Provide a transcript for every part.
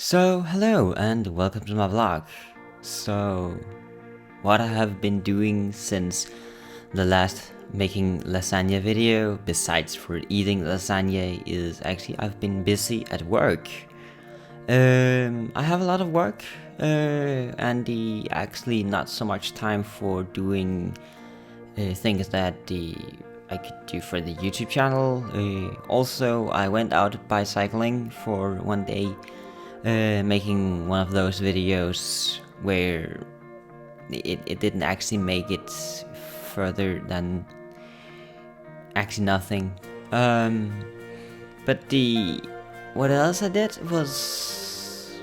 So, hello and welcome to my vlog. What I have been doing since the last making lasagna video, besides for eating lasagna, is actually I've been busy at work. I have a lot of work, and actually not so much time for doing things that I could do for the YouTube channel. Also, I went out bicycling for one day, making one of those videos where it didn't actually make it further than actually nothing. But what else I did was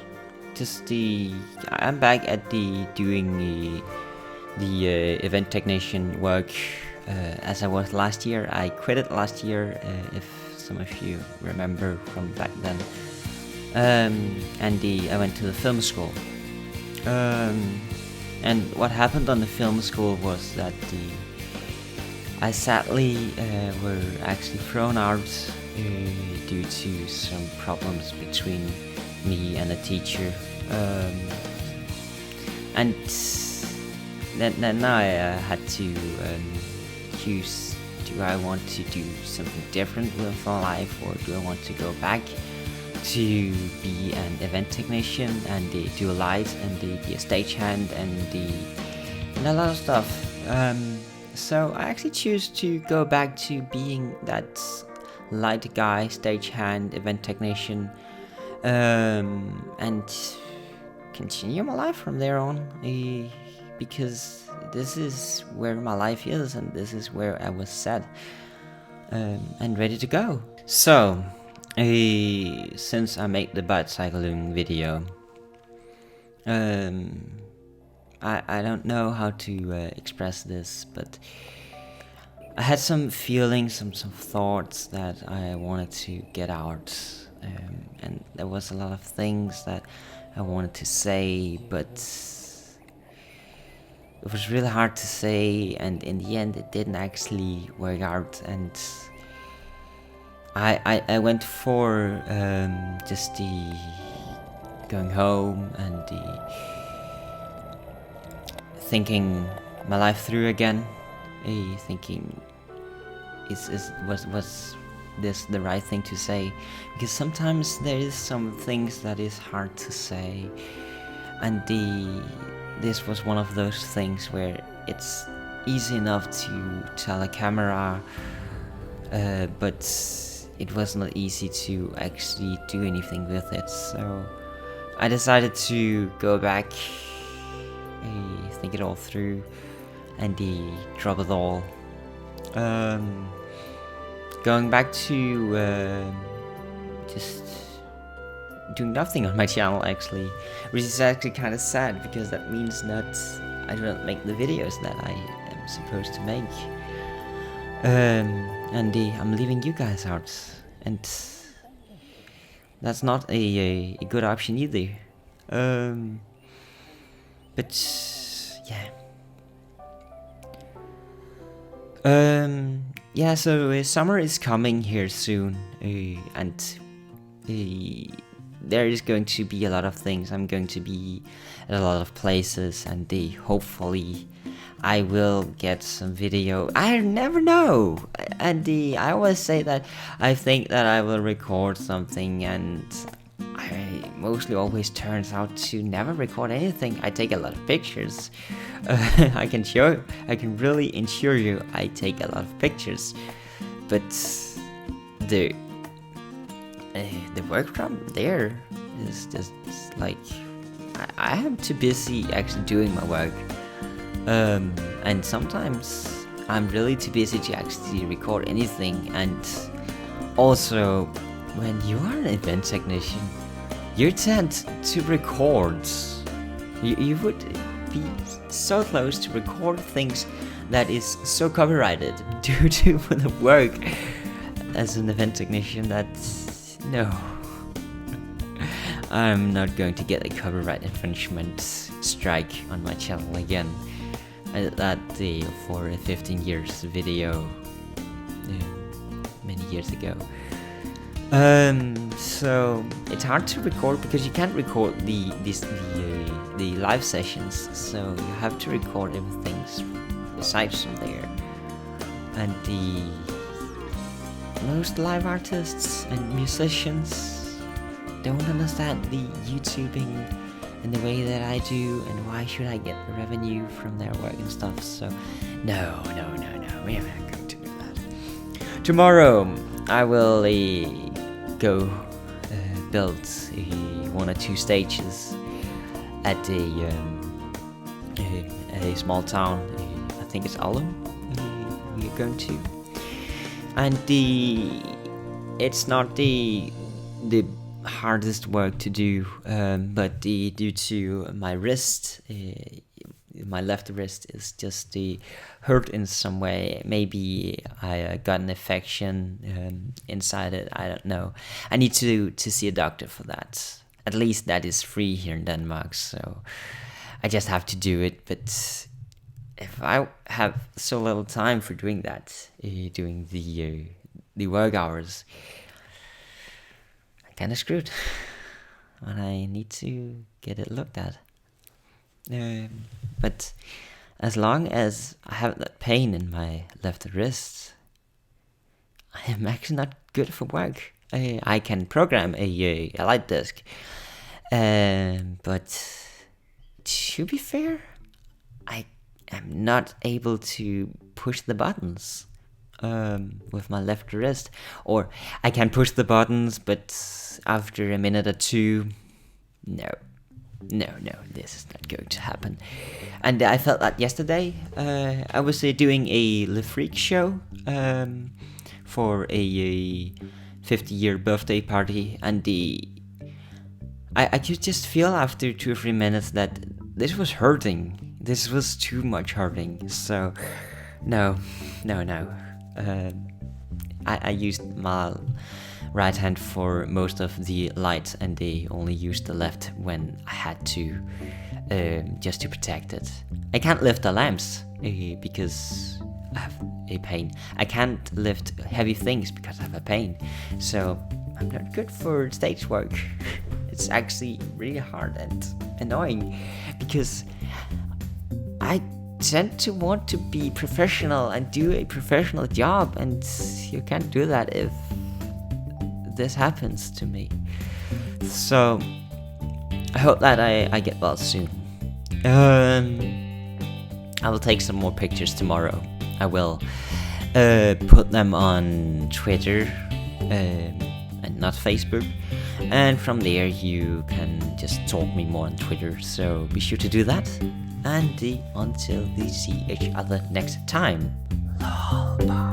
just I'm back at doing the event technician work as I was last year. I quit it last year, if some of you remember from back then. I went to the film school. And what happened on the film school was that I sadly were actually thrown out due to some problems between me and a teacher. And then I had to choose, do I want to do something different with my life, or do I want to go back to be an event technician and do lights and be a stagehand and a lot of stuff. So I actually choose to go back to being that light guy, stagehand, event technician, and continue my life from there on, because this is where my life is and this is where I was set and ready to go. So since I made the bicycling video, I don't know how to express this, but I had some feelings, some thoughts that I wanted to get out, and there was a lot of things that I wanted to say, but it was really hard to say, and in the end it didn't actually work out. And I went for just the going home and thinking my life through again, thinking was this the right thing to say, because sometimes there is some things that is hard to say, and this was one of those things where it's easy enough to tell a camera, but it was not easy to actually do anything with it. So I decided to go back, think it all through, and drop it all. Going back to just doing nothing on my channel, actually, which is actually kind of sad, because that means that I don't make the videos that I am supposed to make. And I'm leaving you guys out, and that's not a good option either. But yeah. So summer is coming here soon, and there is going to be a lot of things. I'm going to be at a lot of places, and hopefully I will get some video. I never know. And I always say that I think that I will record something, and I mostly always turns out to never record anything. I take a lot of pictures. I can really ensure you I take a lot of pictures. But the work from there is just like I am too busy actually doing my work. And sometimes I'm really too busy to actually record anything. And also, when you are an event technician, you tend to record. You would be so close to record things that is so copyrighted due to the work as an event technician that no, I'm not going to get a copyright infringement strike on my channel again. I did that for a 15 years video many years ago. So it's hard to record because you can't record the live sessions. So you have to record everything besides from there. And most live artists and musicians don't understand the YouTubing in the way that I do, and why should I get the revenue from their work and stuff. So no, we're not going to do that. Tomorrow I will go build one or two stages at a small town. I think it's Alum. We are going to, and it's not the hardest work to do, but due to my wrist, my left wrist is just hurt in some way. Maybe I got an infection inside it. I don't know. I need to see a doctor for that. At least that is free here in Denmark, so I just have to do it. But if I have so little time for doing that, doing the work hours, I'm kind of screwed, and I need to get it looked at. But as long as I have that pain in my left wrist, I am actually not good for work. I can program a light disk, but to be fair, I am not able to push the buttons with my left wrist. Or I can push the buttons, but after a minute or two, no, this is not going to happen. And I felt that yesterday. I was doing a Le Freak show for a 50-year birthday party, and I could just feel after 2 or 3 minutes that this was hurting. This was too much hurting. So no. I used my right hand for most of the lights, and they only used the left when I had to, just to protect it. I can't lift the lamps because I have a pain. I can't lift heavy things because I have a pain. So I'm not good for stage work. It's actually really hard and annoying because I tend to want to be professional and do a professional job, and you can't do that if this happens to me. So I hope that I get well soon. I will take some more pictures tomorrow. I will put them on Twitter and not Facebook, and from there you can just talk me more on Twitter, so be sure to do that. And until we see each other next time, Lolpi.